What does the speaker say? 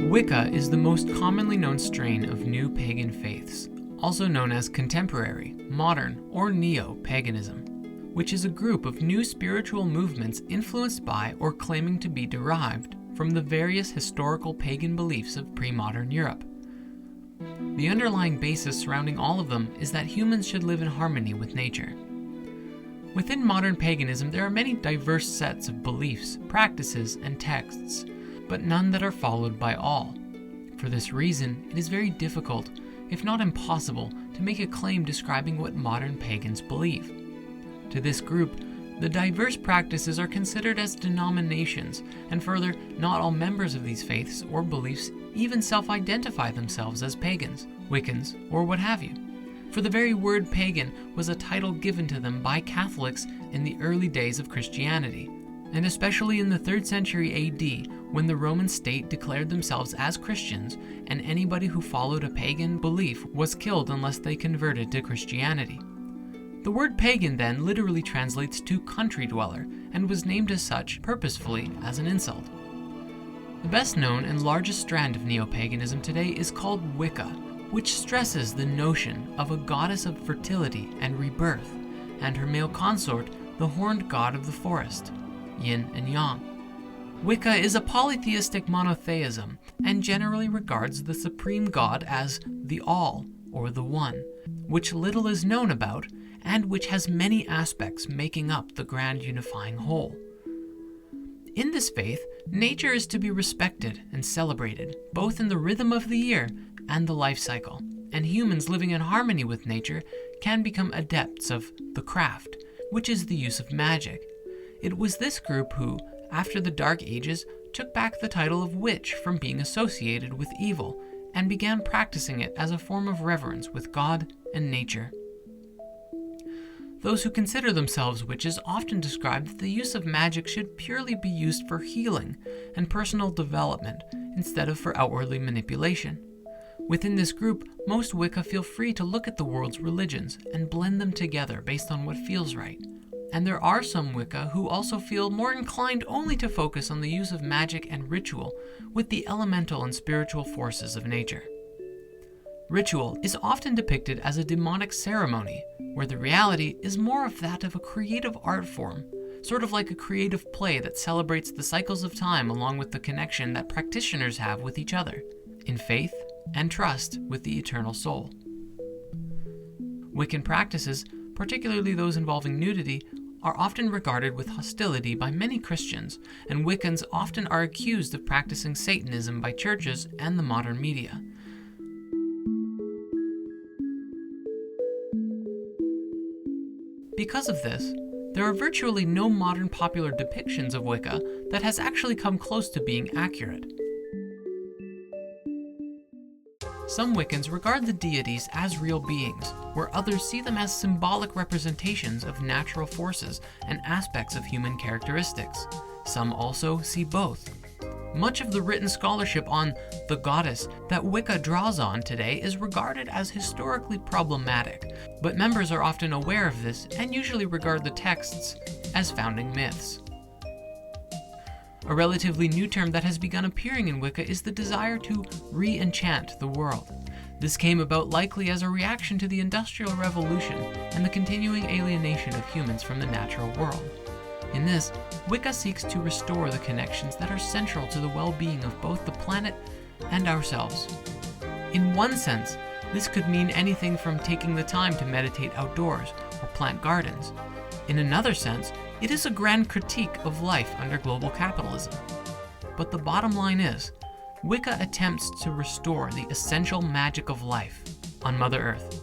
Wicca is the most commonly known strain of new pagan faiths, also known as contemporary, modern, or Neo-Paganism, which is a group of new spiritual movements influenced by or claiming to be derived from the various historical pagan beliefs of pre-modern Europe. The underlying basis surrounding all of them is that humans should live in harmony with nature. Within modern paganism, there are many diverse sets of beliefs, practices, and texts, but none that are followed by all. For this reason, it is very difficult, if not impossible, to make a claim describing what modern pagans believe. To this group, the diverse practices are considered as denominations, and further, not all members of these faiths or beliefs even self-identify themselves as pagans, Wiccans, or what have you. For the very word pagan was a title given to them by Catholics in the early days of Christianity, and especially in the 3rd century AD, when the Roman state declared themselves as Christians, and anybody who followed a pagan belief was killed unless they converted to Christianity. The word pagan then literally translates to country dweller, and was named as such purposefully as an insult. The best known and largest strand of Neo-Paganism today is called Wicca, which stresses the notion of a goddess of fertility and rebirth, and her male consort, the horned god of the forest, yin and yang. Wicca is a polytheistic monotheism, and generally regards the supreme god as the All, or the One, which little is known about, and which has many aspects making up the grand unifying whole. In this faith, nature is to be respected and celebrated, both in the rhythm of the year and the life cycle, and humans living in harmony with nature can become adepts of the craft, which is the use of magic. It was this group who, after the Dark Ages, took back the title of witch from being associated with evil, and began practicing it as a form of reverence with God and nature. Those who consider themselves witches often describe that the use of magic should purely be used for healing and personal development instead of for outwardly manipulation. Within this group, most Wicca feel free to look at the world's religions and blend them together based on what feels right. And there are some Wicca who also feel more inclined only to focus on the use of magic and ritual with the elemental and spiritual forces of nature. Ritual is often depicted as a demonic ceremony, where the reality is more of that of a creative art form, sort of like a creative play that celebrates the cycles of time along with the connection that practitioners have with each other, in faith and trust with the eternal soul. Wiccan practices, particularly those involving nudity, are often regarded with hostility by many Christians, and Wiccans often are accused of practicing Satanism by churches and the modern media. Because of this, there are virtually no modern popular depictions of Wicca that has actually come close to being accurate. Some Wiccans regard the deities as real beings, where others see them as symbolic representations of natural forces and aspects of human characteristics. Some also see both. Much of the written scholarship on the goddess that Wicca draws on today is regarded as historically problematic, but members are often aware of this and usually regard the texts as founding myths. A relatively new term that has begun appearing in Wicca is the desire to re-enchant the world. This came about likely as a reaction to the Industrial Revolution and the continuing alienation of humans from the natural world. In this, Wicca seeks to restore the connections that are central to the well-being of both the planet and ourselves. In one sense, this could mean anything from taking the time to meditate outdoors or plant gardens. In another sense, it is a grand critique of life under global capitalism. But the bottom line is, Wicca attempts to restore the essential magic of life on Mother Earth.